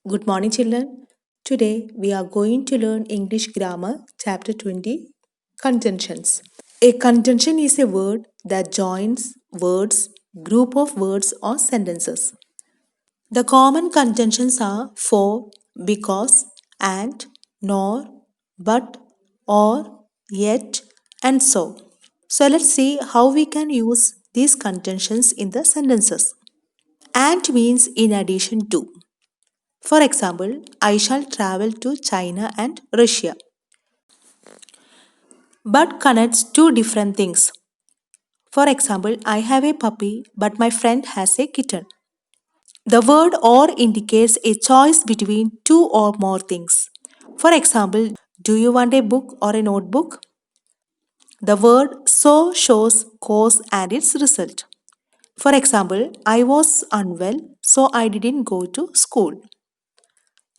Good morning, children. Today we are going to learn English Grammar, Chapter 20 Conjunctions. A conjunction is a word that joins words, group of words, or sentences. The common conjunctions are for, because, and, nor, but, or, yet, and so. So let's see how we can use these conjunctions in the sentences. And means in addition to. For example, I shall travel to China and Russia. But connects two different things. For example, I have a puppy, but my friend has a kitten. The word or indicates a choice between two or more things. For example, do you want a book or a notebook? The word so shows cause and its result. For example, I was unwell, so I didn't go to school.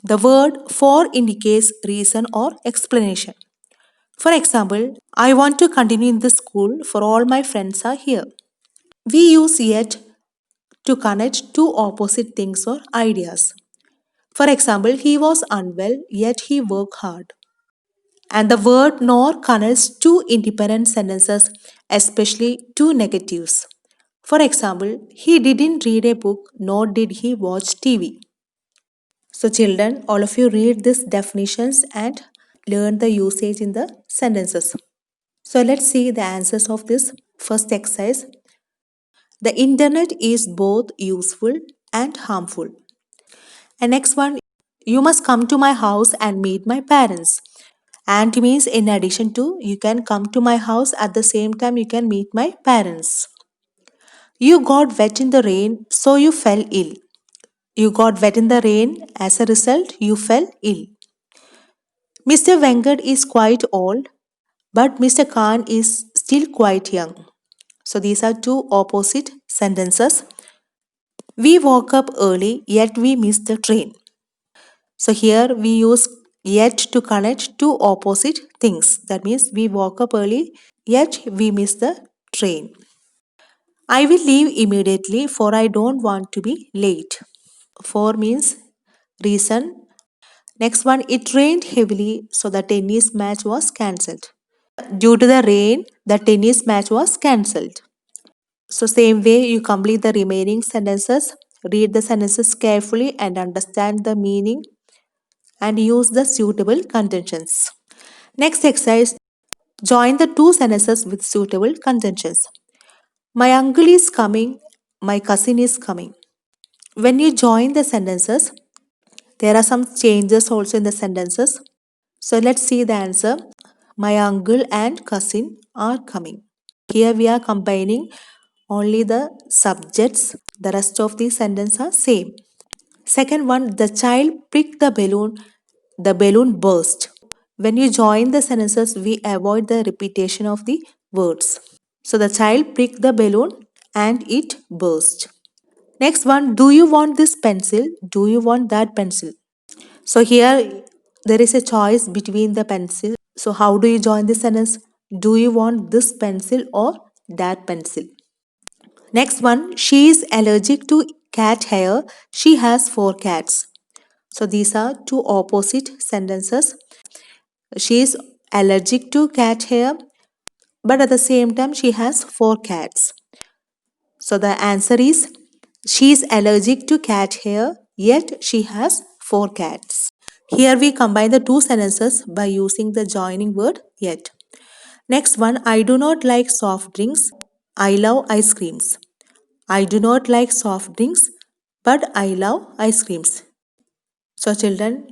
The word for indicates reason or explanation. For example, I want to continue in the school for all my friends are here. We use yet to connect two opposite things or ideas. For example, he was unwell yet he worked hard. And the word nor connects two independent sentences, especially two negatives. For example, he didn't read a book nor did he watch TV. So, children, all of you read these definitions and learn the usage in the sentences. So let's see the answers of this first exercise. The internet is both useful and harmful. And next one, you must come to my house and meet my parents. And means in addition to, you can come to my house at the same time you can meet my parents. You got wet in the rain, so you fell ill. You got wet in the rain, as a result, you fell ill. Mr. Venkat is quite old, but Mr. Khan is still quite young. So these are two opposite sentences. We woke up early, yet we missed the train. So here we use yet to connect two opposite things. That means we woke up early, yet we missed the train. I will leave immediately, for I don't want to be late. For means reason. Next one, it rained heavily, so the tennis match was cancelled. Due to the rain, the tennis match was cancelled. So, same way you complete the remaining sentences, read the sentences carefully and understand the meaning and use the suitable conjunctions. Next exercise, join the two sentences with suitable conjunctions. My uncle is coming, my cousin is coming. When you join the sentences, there are some changes also in the sentences. So, let's see the answer. My uncle and cousin are coming. Here we are combining only the subjects, the rest of the sentence are same. Second one, the child pricked the balloon burst. When you join the sentences, we avoid the repetition of the words. So the child pricked the balloon and it burst. Next one, do you want this pencil? Do you want that pencil? So here there is a choice between the pencil. So how do you join the sentence? Do you want this pencil or that pencil? Next one, she is allergic to cat hair. She has four cats. So these are two opposite sentences. She is allergic to cat hair, but at the same time, she has four cats. So the answer is she is allergic to cat hair, yet she has four cats. Here we combine the two sentences by using the joining word yet. Next one, I do not like soft drinks. I love ice creams. I do not like soft drinks, but I love ice creams. So, children,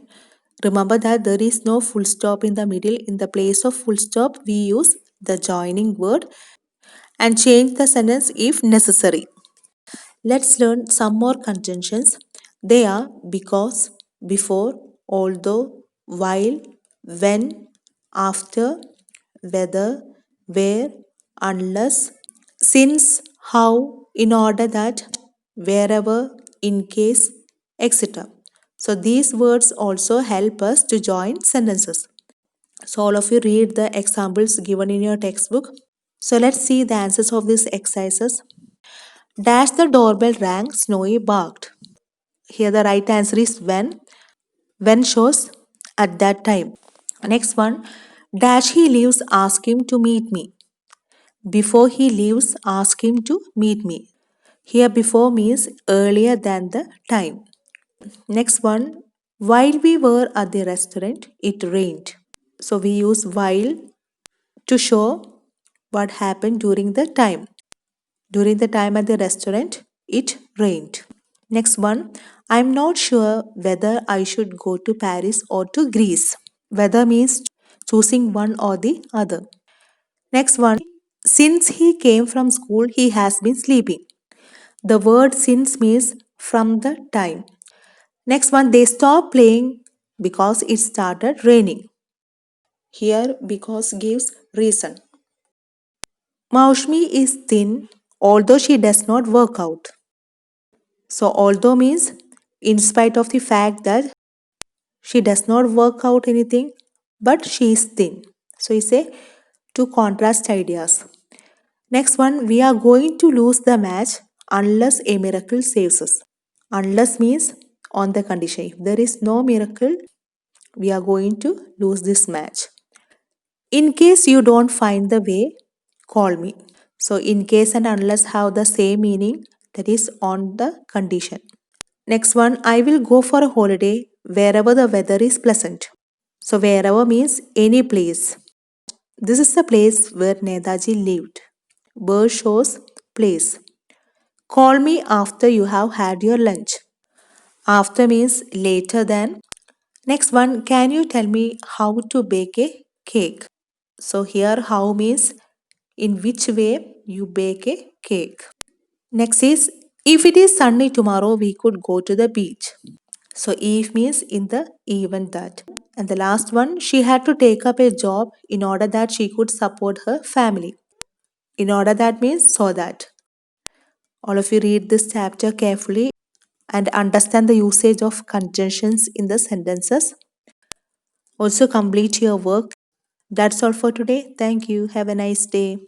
remember that there is no full stop in the middle. In the place of full stop, we use the joining word and change the sentence if necessary. Let's learn some more conjunctions. They are because, before, although, while, when, after, whether, where, unless, since, how, in order that, wherever, in case, etc. So these words also help us to join sentences. So all of you read the examples given in your textbook. So let's see the answers of these exercises. Dash the doorbell rang, Snowy barked. Here the right answer is when. When shows at that time. Next one, dash he leaves, ask him to meet me. Before he leaves, ask him to meet me. Here, before means earlier than the time. Next one, while we were at the restaurant, it rained. So we use while to show what happened during the time. During the time at the restaurant, it rained. Next one, I'm not sure whether I should go to Paris or to Greece. Whether means choosing one or the other. Next one, since he came from school, he has been sleeping. The word since means from the time. Next one, they stopped playing because it started raining. Here, because gives reason. Maushmi is thin, although she does not work out. So, although means in spite of the fact that she does not work out anything, but she is thin. So, you say two contrast ideas. Next one, we are going to lose the match unless a miracle saves us. Unless means on the condition. If there is no miracle, we are going to lose this match. In case you don't find the way, call me. So, in case and unless have the same meaning, that is on the condition. Next one, I will go for a holiday wherever the weather is pleasant. So, wherever means any place. This is the place where Netaji lived. Where shows place. Call me after you have had your lunch. After means later than. Next one, can you tell me how to bake a cake? So here how means in which way you bake a cake. Next is if it is sunny tomorrow we could go to the beach. So if means in the event that. And the last one, she had to take up a job in order that she could support her family. In order that means so that. All of you read this chapter carefully and understand the usage of conjunctions in the sentences. Also complete your work. That's all for today. Thank you. Have a nice day.